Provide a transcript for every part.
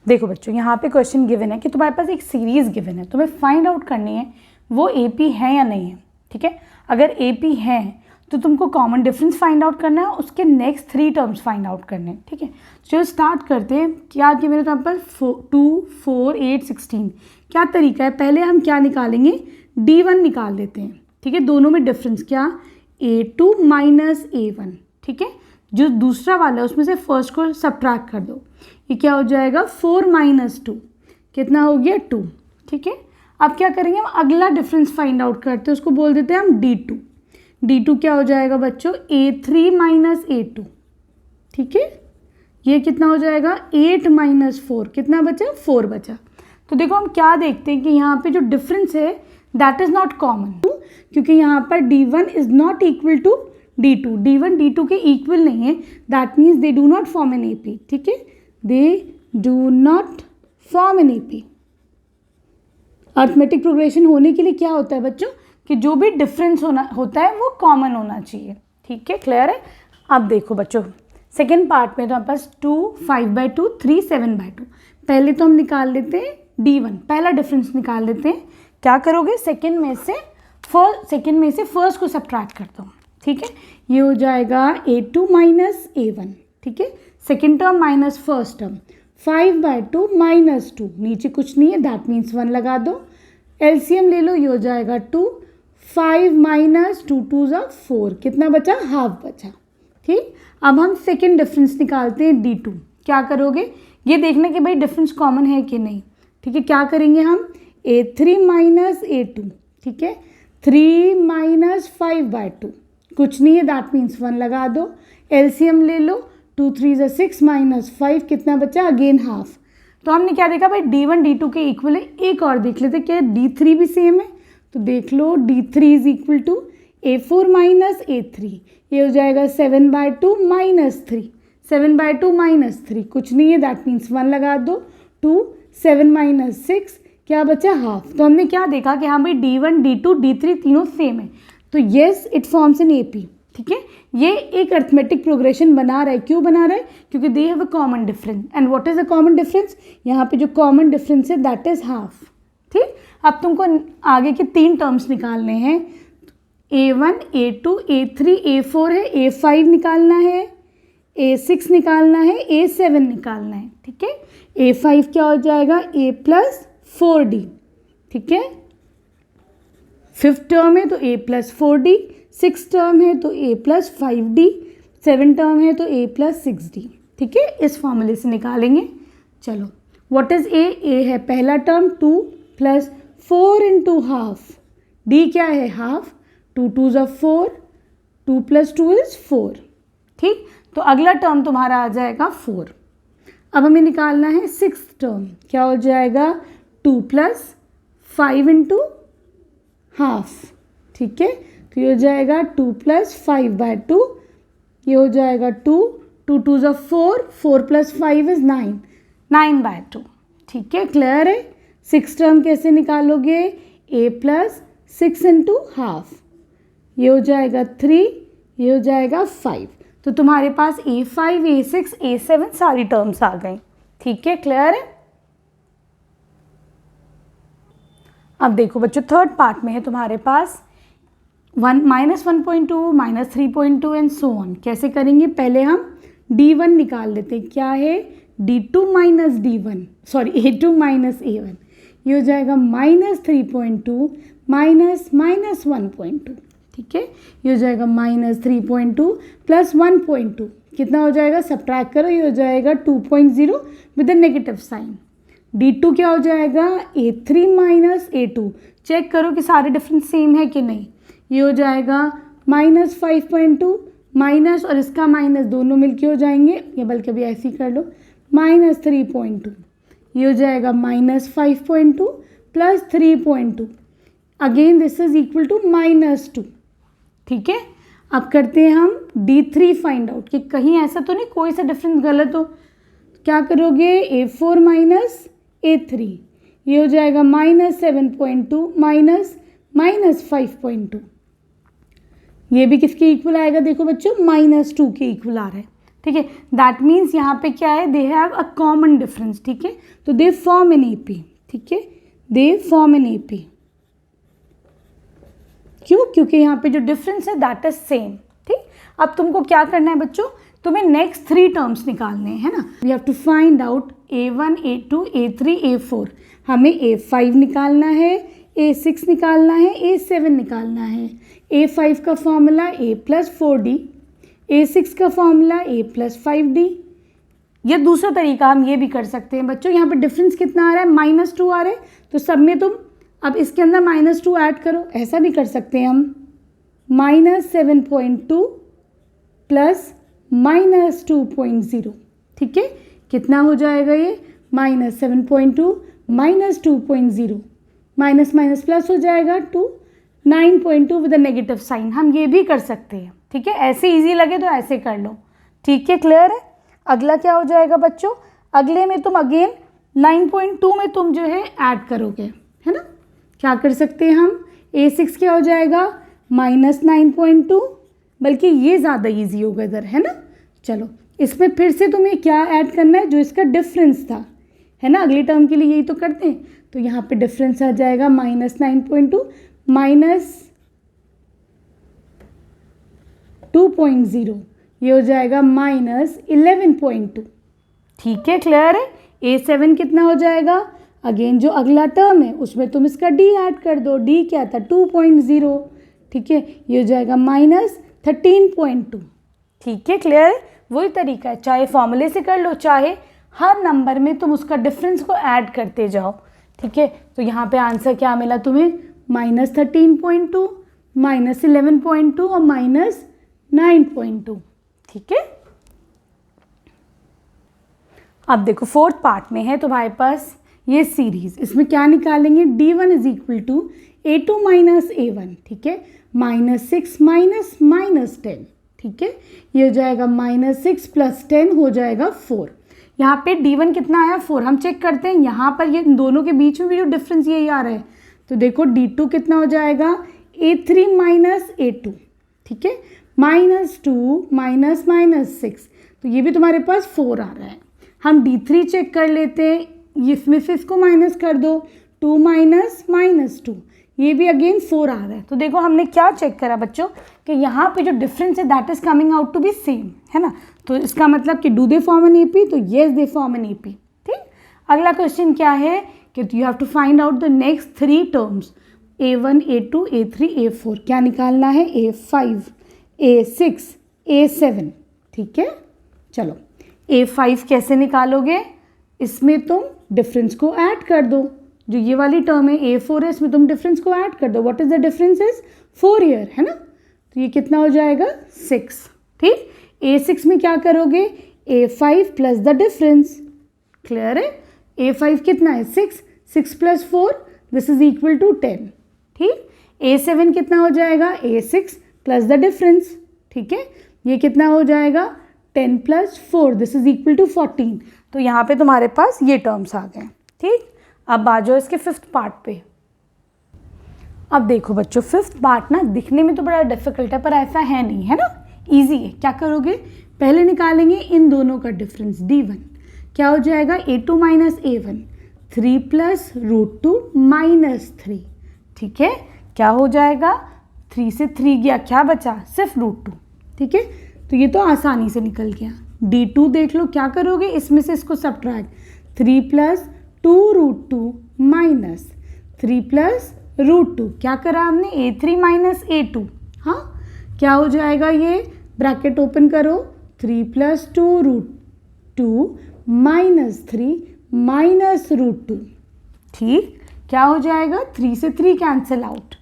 देखो बच्चों, यहाँ पे क्वेश्चन गिवन है कि तुम्हारे पास एक सीरीज गिवन है, तुम्हें फाइंड आउट करनी है वो AP है या नहीं है। ठीक है, अगर AP है तो तुमको कॉमन डिफरेंस फाइंड आउट करना है, उसके नेक्स्ट 3 टर्म्स फाइंड आउट करने हैं। ठीक है, चलो स्टार्ट करते हैं। क्या कि मेरे यहाँ पर 2, 4, 8, 16 क्या तरीका है, पहले हम क्या निकालेंगे, D1 निकाल लेते हैं। ठीक है, दोनों में डिफरेंस क्या, A2 माइनस A1। ठीक है, जो दूसरा वाला है उसमें से फर्स्ट को सब्ट्रैक्ट कर दो, ये क्या हो जाएगा 4 माइनस 2, कितना हो गया 2। ठीक है, अब क्या करेंगे, हम अगला डिफरेंस फाइंड आउट करते हैं, उसको बोल देते हैं हम D2। D2 क्या हो जाएगा बच्चों, A3 माइनस A2। ठीक है, ये कितना हो जाएगा 8 माइनस 4, कितना बचा 4 बचा। तो देखो हम क्या देखते हैं कि यहाँ पे जो डिफरेंस है दैट इज नॉट कॉमन, क्योंकि यहाँ पर D1 is not equal to D2, D1 D2 के इक्वल नहीं है, that means they do not form an AP। ठीक है, they do not form an AP। Arithmetic progression होने के लिए क्या होता है बच्चों, कि जो भी डिफरेंस होता है वो कॉमन होना चाहिए। ठीक है, क्लियर है। अब देखो बच्चों, सेकेंड पार्ट में तो हमारे पास 2, 5/2, 3, 7/2। पहले तो हम निकाल लेते हैं D1, पहला डिफरेंस निकाल लेते हैं। क्या करोगे, सेकेंड में से फर्स्ट को सब्ट्रैक्ट करता हूँ। ठीक है, ये हो जाएगा A2 माइनस A1। ठीक है, second term minus first term, 5/2 minus 2, नीचे कुछ नहीं है दैट मीन्स 1 लगा दो, एलसीएम ले लो, ये हो जाएगा 2, 5 माइनस 2 2 ज़ा 4, कितना बचा, हाफ बचा। ठीक, अब हम सेकेंड डिफरेंस निकालते हैं D2। क्या करोगे, ये देखना कि भाई डिफरेंस कॉमन है कि नहीं। ठीक है, क्या करेंगे हम, A3 माइनस A2। ठीक है, 3 माइनस 5/2, कुछ नहीं है दैट मीन्स 1 लगा दो, एलसीएम ले लो, 2 3 ज़ा 6 माइनस 5, कितना बचा, अगेन हाफ। तो हमने क्या देखा भाई D1 D2 के इक्वल है। एक और देख लेते क्या D3 भी सेम है, तो देख लो D3 is equal to A4 minus A3, ये हो जाएगा 7/2 माइनस 3, 7/2 माइनस 3, कुछ नहीं है दैट मीन्स 1 लगा दो, 2 7 माइनस 6, क्या बचा हाफ। तो हमने क्या देखा कि हाँ भाई D1 D2 D3 तीनों सेम है, तो yes it forms an AP। ठीक है, ये एक अर्थमेटिक प्रोग्रेशन बना रहा है। क्यों बना रहा है, क्योंकि they have a common difference. And what is a common difference, यहाँ पे जो कॉमन डिफरेंस है दैट इज हाफ। ठीक, अब तुमको आगे के 3 टर्म्स निकालने हैं, A1 A2 A3 A4 है, A5 निकालना है, A6 निकालना है, A7 निकालना है। ठीक है, A5 क्या हो जाएगा, A प्लस 4D। ठीक है, 5th टर्म है तो A plus 4D, 6th term है तो A plus 5D, 7th term है तो A प्लस 6D। ठीक है, इस फॉर्मूले से निकालेंगे। चलो, व्हाट इज A है पहला term 2 plus 4 into half, D क्या है हाफ, 2 2 ज़ा 4, 2 प्लस 2 इज 4। ठीक, तो अगला टर्म तुम्हारा आ जाएगा 4। अब हमें निकालना है 6th टर्म, क्या हो जाएगा 2 प्लस 5 इंटू हाफ। ठीक है, तो ये हो जाएगा 2 प्लस 5/2, ये हो जाएगा 2, 2 2 ज़ा 4, 4 प्लस 5 इज 9, 9/2। ठीक है, क्लियर है। 6th टर्म कैसे निकालोगे, A प्लस 6 इंटू हाफ, ये हो जाएगा 3, ये हो जाएगा 5। तो तुम्हारे पास A5 A6 A7 सारी टर्म्स आ गई। ठीक है, क्लियर है। अब देखो बच्चों, थर्ड पार्ट में है तुम्हारे पास -1.2 -3.2 एंड सो ऑन। कैसे करेंगे, पहले हम D1 निकाल लेते हैं। क्या है, D2 minus D1, sorry A2 minus A1, ये हो जाएगा -3.2 माइनस -1.2। ठीक है, ये हो जाएगा -3.2 प्लस 1.2, कितना हो जाएगा, सब्ट्रैक्ट करो, ये हो जाएगा 2.0 with a negative sign. D2 क्या हो जाएगा, A3 माइनस A2, चेक करो कि सारे डिफरेंस सेम है कि नहीं, ये हो जाएगा -5.2 माइनस और इसका माइनस दोनों मिलके हो जाएंगे, या बल्कि अभी ऐसे ही कर लो, -3.2, ये हो जाएगा -5.2 plus 3.2, again this is equal to -2। ठीक है, अब करते हैं हम D3 फाइंड आउट कि कहीं ऐसा तो नहीं कोई सा डिफरेंस गलत हो। क्या करोगे, A4 माइनस A3, ये हो जाएगा -7.2 माइनस -5.2, ये भी किसके इक्वल आएगा, देखो बच्चों -2 के इक्वल आ रहा है। ठीक है, दैट मीन्स यहाँ पे क्या है, they have a common difference, ठीक है, तो दे फॉर्म एन एपी, ठीक है, दे फॉर्म एन एपी। क्यों? क्योंकि यहाँ पे जो डिफरेंस है दैट इज सेम, ठीक। अब तुमको क्या करना है बच्चों, तुम्हें नेक्स्ट 3 टर्म्स निकालने हैं, है ना। We have to find out A1, A2, A3, A4। हमें A5 निकालना है, A6 निकालना है, A7 निकालना है। A5 का फॉर्मूला A + 4D, A6 का फॉर्मूला A + 5D। या दूसरा तरीका हम ये भी कर सकते हैं बच्चों, यहाँ पे डिफरेंस कितना आ रहा है, -2 आ रहा है, तो सब में तुम अब इसके अंदर -2 ऐड करो, ऐसा भी कर सकते हैं हम, -7.2 + -2.0, ठीक है, कितना हो जाएगा ये, -7.2 -2.0, माइनस माइनस प्लस हो जाएगा 2, 9.2 विद अ नेगेटिव साइन। हम ये भी कर सकते हैं, ठीक है, ऐसे इजी लगे तो ऐसे कर लो, ठीक है, क्लियर है। अगला क्या हो जाएगा बच्चों, अगले में तुम अगेन 9.2 में तुम जो है ऐड करोगे, है ना। क्या कर सकते हैं हम, A6 क्या हो जाएगा, -9.2, बल्कि ये ज़्यादा इजी होगा इधर, है ना। चलो इसमें फिर से तुम्हें क्या ऐड करना है, जो इसका डिफरेंस था, है ना, अगली टर्म के लिए यही तो करते हैं, तो यहाँ पे डिफरेंस आ जाएगा -9.2 -2.0, ये हो जाएगा -11.2, ठीक है, क्लियर है। A7 कितना हो जाएगा, अगेन जो अगला टर्म है उसमें तुम इसका D ऐड कर दो, D क्या था 2.0, ठीक है, ये हो जाएगा -13.2, ठीक है, क्लियर है। वही तरीका है, चाहे फॉर्मूले से कर लो, चाहे हर नंबर में तुम उसका डिफरेंस को ऐड करते जाओ, ठीक है। तो यहाँ पे आंसर क्या मिला तुम्हें, -13.2, -11.2 और -9.2, ठीक है। अब देखो 4th पार्ट में है तुम्हारे पास ये सीरीज, इसमें क्या निकालेंगे, D1 = A2 - A1, ठीक है, -6 -10, ठीक है, ये हो जाएगा -6 + 10 हो जाएगा 4। यहाँ पे D1 कितना आया, 4, हम चेक करते हैं, यहाँ पर ये दोनों के बीच में भी जो डिफरेंस यही आ रहा है, तो देखो D2 कितना हो जाएगा, A3 - A2, ठीक है, -2 -6, तो ये भी तुम्हारे पास 4 आ रहा है। हम D3 चेक कर लेते हैं, इसमें से इसको माइनस कर दो, 2 -2, ये भी अगेन 4 आ रहा है। तो देखो हमने क्या चेक करा बच्चों, कि यहाँ पे जो डिफरेंस है that is coming out to be same, है ना। तो इसका मतलब कि do they form an AP, तो yes they form an AP, ठीक। अगला क्वेश्चन क्या है कि you have to find out the next 3 terms, A1, A2, A3, A4। क्या निकालना है, A5, A6, A7, ठीक है। चलो A5 कैसे निकालोगे, इसमें तुम डिफरेंस को ऐड कर दो, जो ये वाली टर्म है A4 है, इसमें तुम डिफरेंस को ऐड कर दो, what is the difference is 4 year, है ना, तो ये कितना हो जाएगा 6, ठीक। A6 में क्या करोगे, A5 + द डिफरेंस, क्लियर है, A5 कितना है 6 + 4 दिस इज इक्वल टू 10, ठीक। A7 कितना हो जाएगा, A6 + द डिफरेंस, ठीक है, ये कितना हो जाएगा 10 + 4 दिस इज इक्वल टू 14। तो यहाँ पे तुम्हारे पास ये टर्म्स आ गए, ठीक। अब आ जाओ इसके 5th पार्ट पे। अब देखो बच्चों 5th पार्ट ना दिखने में तो बड़ा डिफिकल्ट है, पर ऐसा है नहीं, है ना, इजी है। क्या करोगे, पहले निकालेंगे इन दोनों का डिफरेंस, D1 क्या हो जाएगा, A2 - A1, 3 + √2 - 3, ठीक है, क्या हो जाएगा, 3 से 3 गया, क्या बचा, सिर्फ √2, ठीक है, तो ये तो आसानी से निकल गया। D2 देख लो, क्या करोगे, इसमें से इसको सब्ट्रैक्ट, 3 + 2√2 - 3 + √2, क्या करा हमने, A3 - A2, हाँ, क्या हो जाएगा ये, ब्रैकेट ओपन करो, 3 + 2√2 - 3 - √2, ठीक, क्या हो जाएगा, 3 से 3 कैंसिल आउट।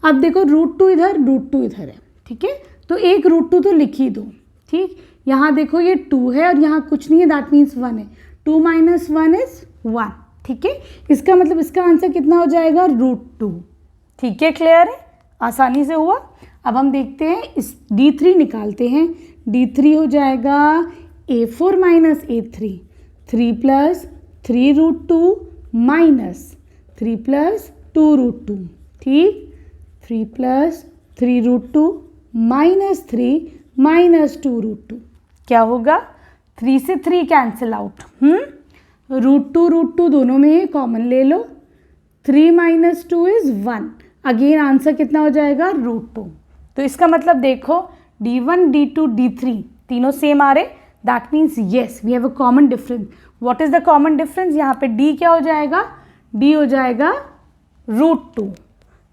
अब देखो √2 इधर, √2 इधर है, ठीक है, तो एक √2 तो लिख ही दो, ठीक। यहाँ देखो ये 2 है और यहाँ कुछ नहीं है, दैट मीन्स 1 है, 2 - 1 इज 1, ठीक है, इसका मतलब इसका आंसर कितना हो जाएगा, √2, ठीक है, क्लियर है, आसानी से हुआ। अब हम देखते हैं इस D3 निकालते हैं, D3 हो जाएगा A4 - A3, 3 + 3√2 - 3 + 2√2, ठीक, 3 + 3√2 - 3 - 2√2, क्या होगा, 3 से 3 कैंसिल आउट, √2 दोनों में है, कॉमन ले लो, 3 - 2 इज 1, अगेन आंसर कितना हो जाएगा, √2। तो इसका मतलब देखो D1, D2, D3 तीनों सेम आ रहे, that means yes we have a common difference. What is the common difference, यहाँ पे D क्या हो जाएगा, D हो जाएगा √2।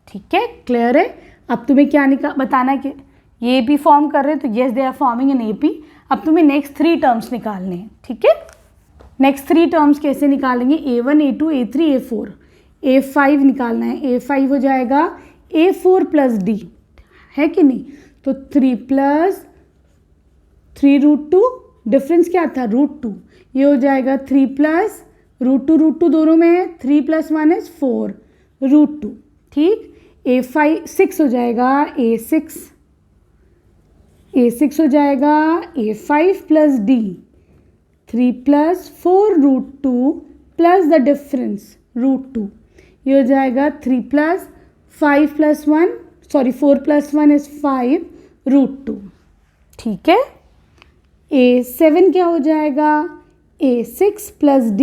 ठीक है, क्लियर है। अब तुम्हें क्या बताना है कि ये AP फॉर्म कर रहे हैं, तो yes they are forming an AP। अब तुम्हें नेक्स्ट 3 टर्म्स निकालने हैं। ठीक है, नेक्स्ट 3 टर्म्स कैसे निकालेंगे, A1, A2, A3, A4, A5 निकालना है। A5 हो जाएगा A4 + D, है कि नहीं, तो 3 + 3 √2, डिफरेंस क्या था, √2, ये हो जाएगा 3 + √2 दोनों में है, 3 + 1 इज 4 √2। ठीक, A5 6 हो जाएगा, A6 हो जाएगा A5 + D, 3 + 4 √2 plus the difference √2, ये हो जाएगा 3 + 5 + 1 4 + 1 इज 5 √2। ठीक है, A7 क्या हो जाएगा, A6 + D,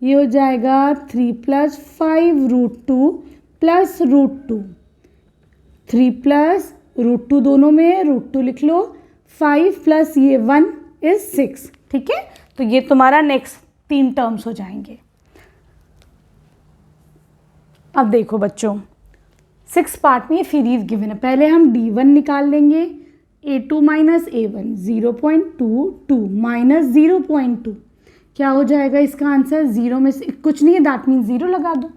ये हो जाएगा 3 + 5 √2 प्लस √2, 3 + √2 दोनों में, √2 लिख लो, 5 + ये 1 इज 6। ठीक है, तो ये तुम्हारा नेक्स्ट 3 टर्म्स हो जाएंगे। अब देखो बच्चों 6 पार्ट में ये सीरीज गिवन है, पहले हम D1 निकाल लेंगे, A2 - A1 0.22 - 0.2 क्या हो जाएगा इसका आंसर, 0 में से कुछ नहीं है, दैट मीन्स 0 लगा दो।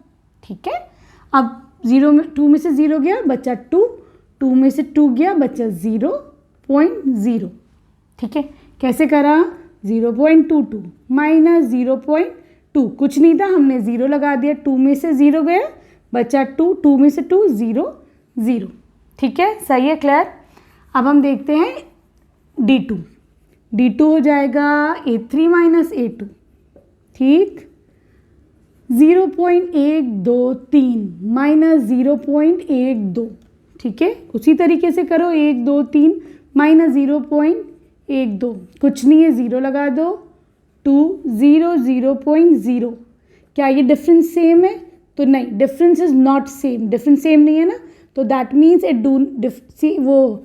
ठीक है, अब 2 में से 0 गया बचा 2, 2 में से 2 गया बचा 0.0। ठीक है, कैसे करा, 0.22 - 0.2, कुछ नहीं था, हमने 0 लगा दिया, 2 में से 0 गया बचा 2, 2 में से 2 0 0। ठीक है, सही है, क्लियर। अब हम देखते हैं D2 हो जाएगा A3 - A2, ठीक, 0.123 - 0.12, ठीक है, उसी तरीके से करो, 1 2 3 - 0.12, कुछ नहीं है, 0 लगा दो, 2 0 0.0, क्या ये डिफरेंस सेम है, तो नहीं, difference is not same, difference same नहीं है ना, तो दैट मीन्स इट वो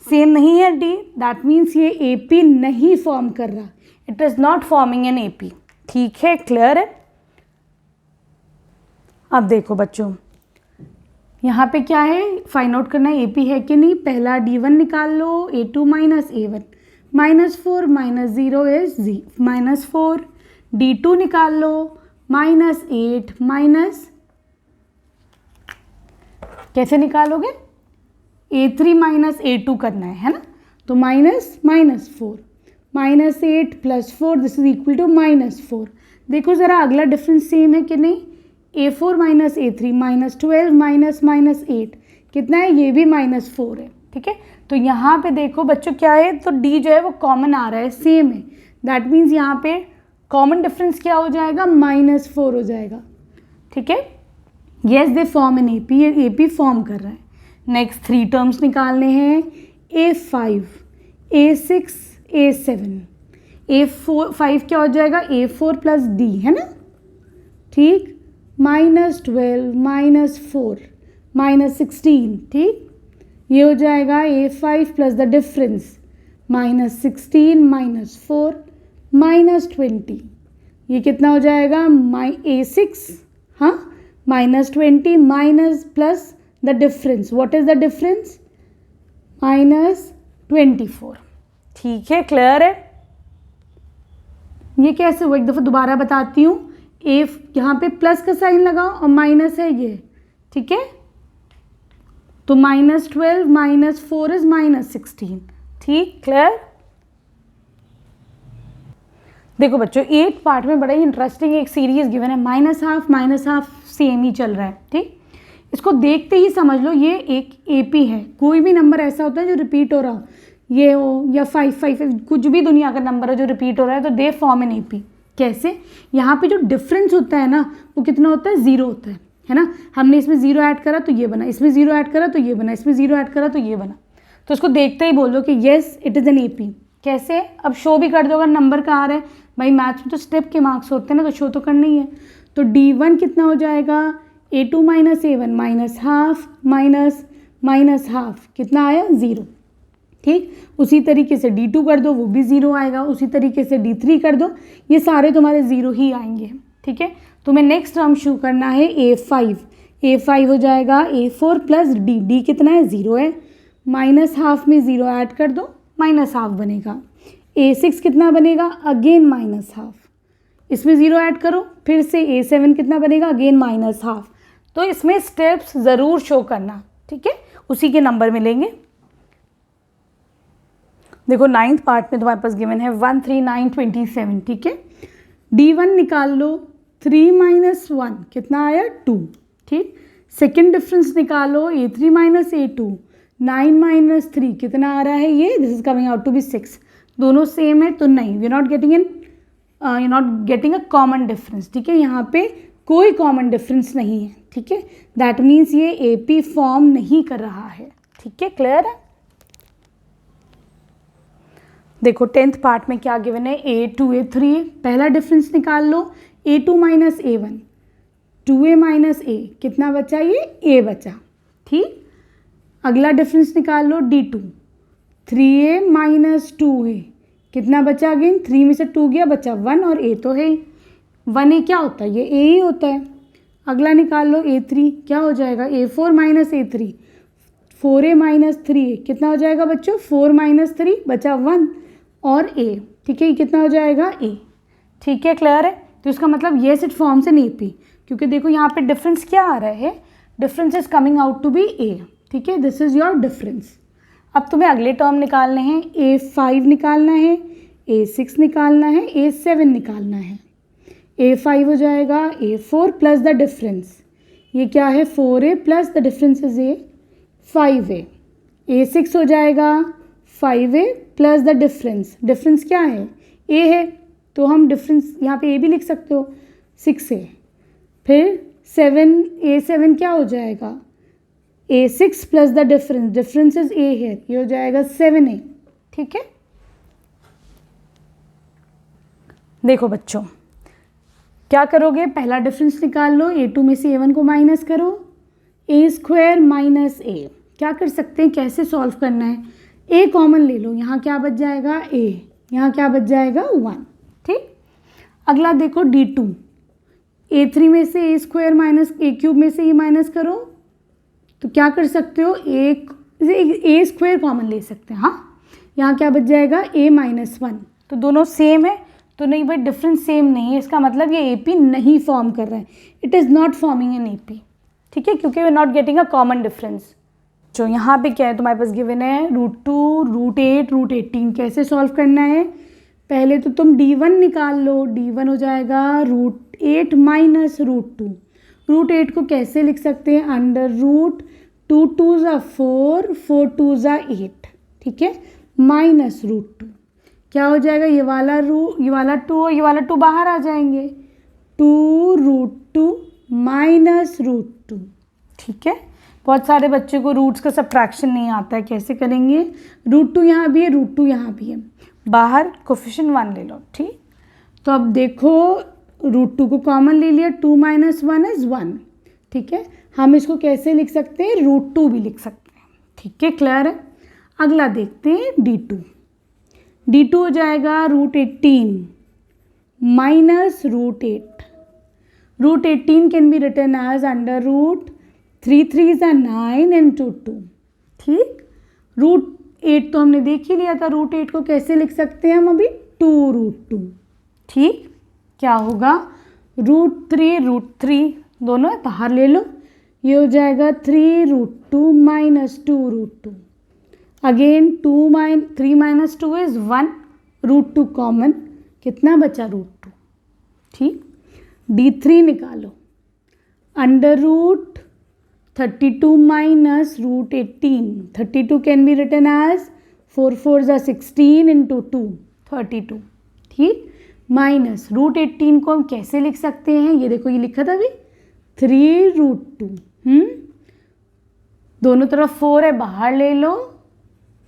सेम नहीं है D, दैट मीन्स ये AP नहीं फॉर्म कर रहा, it is not forming an AP। ठीक है, क्लियर है। अब देखो बच्चों यहाँ पे क्या है, फाइंड आउट करना है AP है कि नहीं, पहला D1 निकाल लो, A2 - A1 -4 - 0 इज -4, D2 निकाल लो, -8 माइनस, कैसे निकालोगे, A3 - A2 करना है ना, तो -4 -8 + 4 दिस इज इक्वल टू -4। देखो ज़रा अगला डिफरेंस सेम है कि नहीं, A4 - A3 -12 -8 कितना है, ये भी -4 है। ठीक है, तो यहाँ पे देखो बच्चों क्या है, तो D जो है वो कॉमन आ रहा है, सेम है, दैट मीन्स यहाँ पे कॉमन डिफरेंस क्या हो जाएगा, -4 हो जाएगा। ठीक है, yes they form an AP, ये AP फॉर्म कर रहा है। नेक्स्ट 3 टर्म्स निकालने हैं, A5 A6 A7, A5 क्या हो जाएगा, A4 + D, है ना, ठीक, -12 -4 -16, ठीक, ये हो जाएगा A5 + द डिफरेंस -16 -4 -20, ये कितना हो जाएगा, A6, हाँ, -20 minus plus the difference, what is the difference, -24। ठीक है, क्लियर है। ये कैसे हुआ, एक दफ़ा दोबारा बताती हूँ, यहाँ पे प्लस का साइन लगाओ और माइनस है ये, ठीक है, तो -12 - 4 इज -16। ठीक, क्लियर। देखो बच्चों 8 पार्ट में बड़ा ही इंटरेस्टिंग एक सीरीज गिवन है, -½ सेम ही चल रहा है। ठीक, इसको देखते ही समझ लो ये एक AP है, कोई भी नंबर ऐसा होता है जो रिपीट हो रहा हो, ये हो या 5 5 5, कुछ भी दुनिया का नंबर है जो रिपीट हो रहा है, तो दे फॉर्म एन AP। कैसे, यहाँ पे जो डिफरेंस होता है ना वो कितना होता है, 0 होता है ना, हमने इसमें 0 ऐड करा तो ये बना, इसमें 0 ऐड करा तो ये बना, इसमें 0 ऐड करा तो ये बना, तो इसको देखते ही बोलो कि yes it is an AP। कैसे, अब शो भी कर दो अगर नंबर का आ रहा है, भाई मैथ्स में तो स्टेप के मार्क्स होते हैं ना, तो शो तो करना ही है। तो D1 कितना हो जाएगा, A2 minus A1 minus half minus half, कितना आया 0। ठीक, उसी तरीके से D2 कर दो, वो भी 0 आएगा। उसी तरीके से D3 कर दो, ये सारे तुम्हारे 0 ही आएंगे। ठीक है, तुम्हें नेक्स्ट टर्म शो करना है A5 हो जाएगा A4 प्लस D कितना है 0 है, माइनस हाफ में 0 ऐड कर दो, माइनस हाफ बनेगा। A6 कितना बनेगा, अगेन माइनस हाफ, इसमें 0 ऐड करो, फिर से A7 कितना बनेगा, अगेन माइनस हाफ। तो इसमें स्टेप्स ज़रूर शो करना, ठीक है, उसी के नंबर मिलेंगे। देखो 9th पार्ट में तुम्हारे पास गिवन है 1 3 9 27। ठीक है, D1 निकाल लो, 3 माइनस 1 कितना आया 2। ठीक, सेकेंड डिफरेंस निकालो, A3 माइनस A2 9 माइनस 3 कितना आ रहा है ये, this is coming out to be 6। दोनों सेम है तो नहीं, we not getting a common difference. ठीक है, यहाँ पे कोई कॉमन डिफरेंस नहीं है। ठीक है, दैट मीन्स ये AP फॉर्म नहीं कर रहा है। ठीक है, क्लियर है। देखो 10th पार्ट में क्या गिवन है, A2 A3, पहला डिफरेंस निकाल लो, A2 minus A1 2A minus A, कितना बचा, ये A बचा। ठीक, अगला डिफरेंस निकाल लो D2 3A माइनस 2A, कितना बचा, अगेन 3 में से 2 गया, बचा 1 और A तो है 1A क्या होता है, ये A ही होता है। अगला निकाल लो A3, क्या हो जाएगा, A4 minus A3 4A minus 3A, कितना हो जाएगा बच्चों, 4 माइनस 3 बचा 1 और A। ठीक है, ये कितना हो जाएगा A। ठीक है, क्लियर है। तो इसका मतलब ये इट फॉर्म्स एन AP, क्योंकि देखो यहाँ पे डिफरेंस क्या आ रहा है, difference is coming out to be A। ठीक है, दिस इज योर डिफरेंस। अब तुम्हें अगले टर्म निकालने हैं, A5 निकालना है, A6 निकालना है, A7 निकालना है। A5 हो जाएगा A4 प्लस द डिफरेंस, ये क्या है 4A plus the difference is A 5A। A6 हो जाएगा 5A प्लस द डिफरेंस क्या है, A है, तो हम डिफरेंस यहाँ पे A भी लिख सकते हो 6A। फिर A7 क्या हो जाएगा, A6 plus the difference is A है, ये हो जाएगा 7A। ठीक है, देखो बच्चों क्या करोगे, पहला डिफरेंस निकाल लो, A2 में से A1 को माइनस करो, A स्क्वायर माइनस A। क्या कर सकते हैं, कैसे सॉल्व करना है, A कॉमन ले लो, यहाँ क्या बच जाएगा A, यहाँ क्या बच जाएगा 1। ठीक, अगला देखो D2, A3 में से A square minus A cube में से ये माइनस करो, तो क्या कर सकते हो, A स्क्वायर कॉमन ले सकते हैं। हाँ, यहाँ क्या बच जाएगा A माइनस 1, तो दोनों सेम है, तो नहीं भाई डिफरेंस सेम नहीं है, इसका मतलब ये AP नहीं फॉर्म कर रहा है, it is not forming an AP। ठीक है, क्योंकि we are not getting a common difference. जो यहाँ पे क्या है तुम्हारे पास गिवन है, √2 √8 √18, कैसे सॉल्व करना है, पहले तो तुम D1 निकाल लो, D1 हो जाएगा √8 माइनस √2। √8 को कैसे लिख सकते हैं, अंडर रूट 2 2 ज़ा 4 4 2 ज़ा 8। ठीक है, माइनस √2, क्या हो जाएगा, ये वाला 2 और ये वाला 2 बाहर आ जाएंगे, 2 √2 माइनस √2। ठीक है, बहुत सारे बच्चों को रूट्स का सब्ट्रैक्शन नहीं आता है, कैसे करेंगे, √2 यहाँ भी है, √2 यहाँ भी है, बाहर कोफिशिएंट 1 ले लो। ठीक, तो अब देखो √2 को कॉमन ले लिया, 2 माइनस 1 इज 1। ठीक है, हम इसको कैसे लिख सकते हैं, √2 भी लिख सकते हैं। ठीक है, क्लियर है। अगला देखते हैं D2 हो जाएगा √18 minus √8। √18 can be written as under root 3 3 is 9 and 2 2। ठीक, √8 तो हमने देख ही लिया था, √8 को कैसे लिख सकते हैं हम अभी, 2 √2। ठीक, क्या होगा, √3 दोनों है, बाहर ले लो, ये हो जाएगा 3 √2 minus 2 √2। Again 3 minus 2 is 1, √2 common, कितना बचा √2। ठीक, D3 निकालो, under root 32 minus √18, 32 can be written as 4 4 ज़ा 16 इंटू 2 32। ठीक, माइनस √18 को हम कैसे लिख सकते हैं, ये देखो ये लिखा था अभी 3 √2। दोनों तरफ 4 है, बाहर ले लो,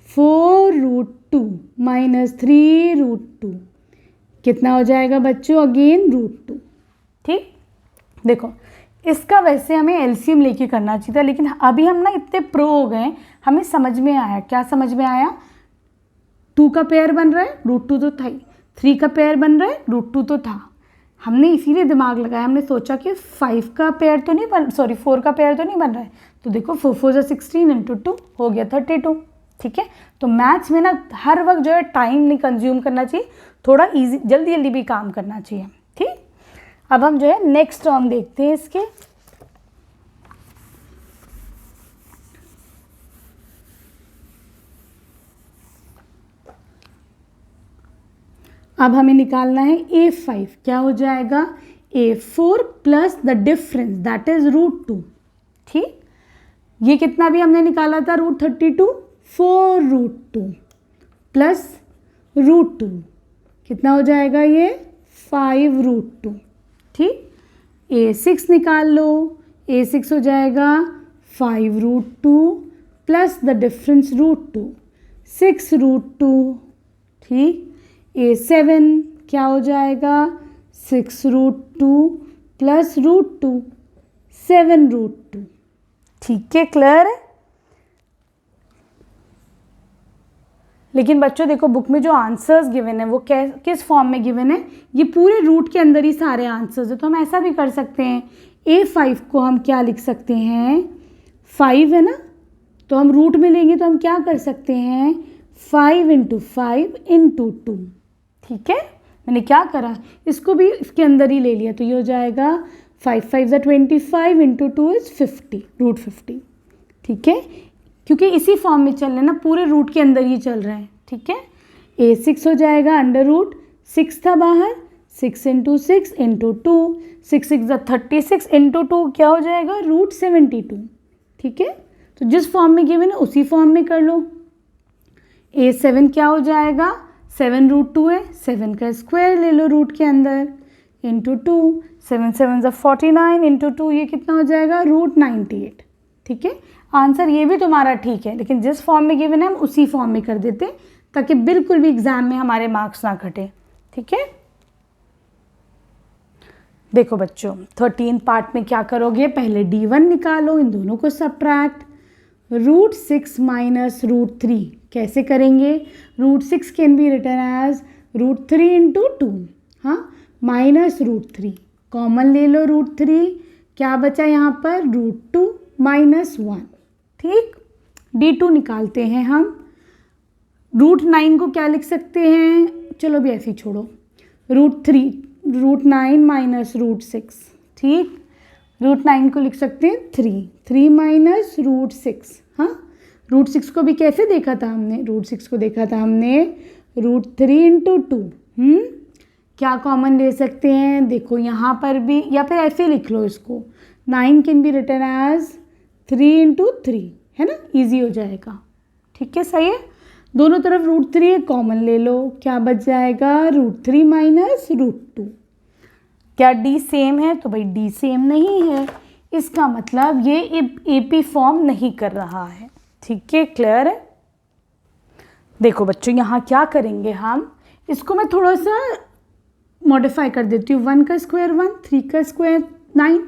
4 √2 2 माइनस 3√2 कितना हो जाएगा बच्चों, अगेन √2। ठीक, देखो इसका वैसे हमें एलसीएम लेके करना चाहिए था, लेकिन अभी हम ना इतने प्रो हो गए, हमें समझ में आया। क्या समझ में आया, 2 का पेयर बन रहा है, √2 तो था ही, 3 का पेयर बन रहा है, √2 तो था। हमने इसीलिए दिमाग लगाया, हमने सोचा कि 5 का पेयर तो नहीं बन, सॉरी 4 का पेयर तो नहीं बन रहा है, तो देखो 4 4 16 इंटू 2 हो गया 32। ठीक है, तो मैथ्स में ना हर वक्त जो है टाइम नहीं कंज्यूम करना चाहिए, थोड़ा इजी जल्दी जल्दी भी काम करना चाहिए। ठीक, अब हम जो है नेक्स्ट टर्म देखते हैं इसके। अब हमें निकालना है A5, क्या हो जाएगा, A4 plus the difference that is √2। ठीक, ये कितना भी हमने निकाला था, √32, 4√2 प्लस √2 कितना हो जाएगा, ये 5√2। ठीक, A6 निकाल लो, A6 हो जाएगा 5√2 प्लस द डिफरेंस √2, 6√2। ठीक, A7 क्या हो जाएगा, 6√2 प्लस √2, 7√2। ठीक है, क्लियर है। लेकिन बच्चों देखो बुक में जो आंसर्स गिवन है वो किस फॉर्म में गिवन है, ये पूरे रूट के अंदर ही सारे आंसर्स है। तो हम ऐसा भी कर सकते हैं, A5 को हम क्या लिख सकते हैं, 5 है ना, तो हम रूट में लेंगे तो हम क्या कर सकते हैं, 5 × 5 × 2। ठीक है, मैंने क्या करा, इसको भी इसके अंदर ही ले लिया, तो ये हो जाएगा 5 5 25 × 2 इज 50, √50। ठीक है, क्योंकि इसी फॉर्म में चल रहे हैं ना, पूरे रूट के अंदर ही चल रहे हैं। ठीक है, A6 हो जाएगा √6 था बाहर, 6 × 6 × 2, 6 6 36 × 2 क्या हो जाएगा, √72। ठीक है, तो जिस फॉर्म में गिवन है उसी फॉर्म में कर लो। A7 क्या हो जाएगा, 7√2 है, 7 का स्क्वायर ले लो रूट के अंदर, इंटू 2, 7 7 49 इंटू 2 ये कितना हो जाएगा, √98। ठीक है, आंसर ये भी तुम्हारा ठीक है, लेकिन जिस फॉर्म में गिवन है हम उसी फॉर्म में कर देते ताकि बिल्कुल भी एग्जाम में हमारे मार्क्स ना घटे। ठीक है, देखो बच्चों 13 पार्ट में क्या करोगे, पहले D1 निकालो, इन दोनों को सब्ट्रैक्ट, √6 माइनस √3 कैसे करेंगे, √6 कैन बी रिटन एज √3 × 2, हाँ, माइनस √3 कॉमन ले लो, √3 क्या बचा यहाँ पर, √2 माइनस 1। ठीक, D2 निकालते हैं हम, √9 को क्या लिख सकते हैं, चलो भी ऐसे ही छोड़ो, √9 माइनस √6। ठीक, √9 को लिख सकते हैं 3 माइनस √6। हाँ, √6 को भी कैसे देखा था हमने, √6 को देखा था हमने √3 × 2। क्या कॉमन ले सकते हैं, देखो यहाँ पर भी, या फिर ऐसे लिख लो इसको, 9 कैन बी रिटन एज 3 × 3, है ना, इजी हो जाएगा। ठीक है, सही है, दोनों तरफ √3 कॉमन ले लो, क्या बच जाएगा, √3 माइनस √2। क्या D सेम है, तो भाई D सेम नहीं है, इसका मतलब ये AP फॉर्म नहीं कर रहा है। ठीक है, क्लियर है। देखो बच्चों यहाँ क्या करेंगे हम, इसको मैं थोड़ा सा मॉडिफाई कर देती हूँ, 1 का स्क्वायर 1, 3 का स्क्वायर 9,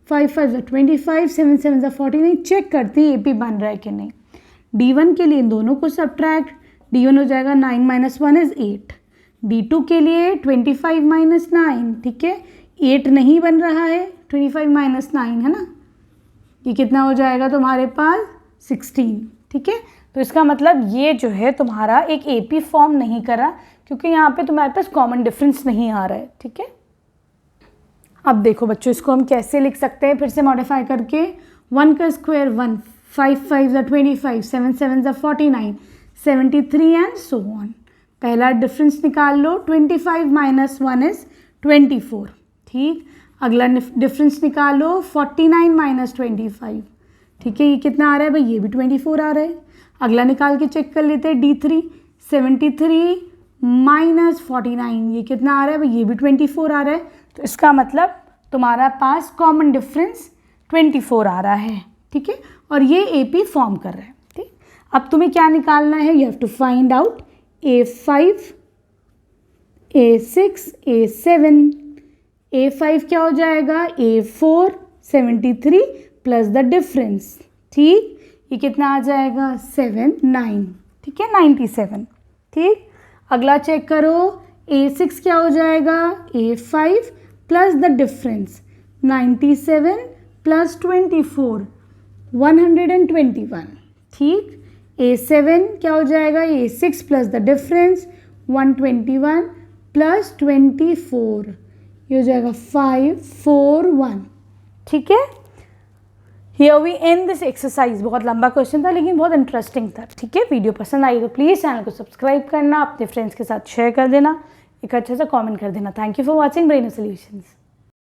5 5 25, 7 7 49, चेक करते हैं AP बन रहा है कि नहीं। D1 के लिए इन दोनों को सब्ट्रैक्ट, D1 हो जाएगा 9 माइनस 1 इज 8, D2 के लिए 25 माइनस 9, ठीक है, 8 नहीं बन रहा है, 25 माइनस 9 है ना, ये कितना हो जाएगा तुम्हारे पास 16। ठीक है, तो इसका मतलब ये जो है तुम्हारा एक AP फॉर्म नहीं करा, क्योंकि यहाँ पे तुम्हारे पास कॉमन डिफरेंस नहीं आ रहा है। ठीक है, अब देखो बच्चों इसको हम कैसे लिख सकते हैं, फिर से मॉडिफाई करके, 1 का स्क्वायर 1, 5 5 25, 7 7 49, 73 एंड सो ऑन। पहला डिफरेंस निकाल लो, 25 माइनस 1 इज 24। ठीक, अगला डिफरेंस निकालो, 49 माइनस 25। ठीक है, ये कितना आ रहा है भाई, ये भी 24 आ रहा है। अगला निकाल के चेक कर लेते हैं, D3, 73 माइनस 49, ये कितना आ रहा है भाई, ये भी 24 आ रहा है। तो इसका मतलब तुम्हारा पास कॉमन डिफरेंस 24 आ रहा है। ठीक है, और ये AP फॉर्म कर रहा है। ठीक, अब तुम्हें क्या निकालना है, you have to find out A5, A6, A7, A5 क्या हो जाएगा, A4 73 प्लस द डिफरेंस, ठीक, ये कितना आ जाएगा 7 9, ठीक है 97, ठीक। अगला चेक करो, A6 क्या हो जाएगा, A5 plus the difference 97 plus 24 121, ठीक। A7 क्या हो जाएगा, A6 plus the difference 121 plus 24, ये हो जाएगा 541, ठीक है। Here we end this exercise. बहुत लंबा क्वेश्चन था लेकिन बहुत इंटरेस्टिंग था, ठीक है। वीडियो पसंद आई तो प्लीज़ चैनल को सब्सक्राइब करना, अपने फ्रेंड्स के साथ शेयर कर देना, एक अच्छा सा कमेंट कर देना। Thank you for watching Braino solutions.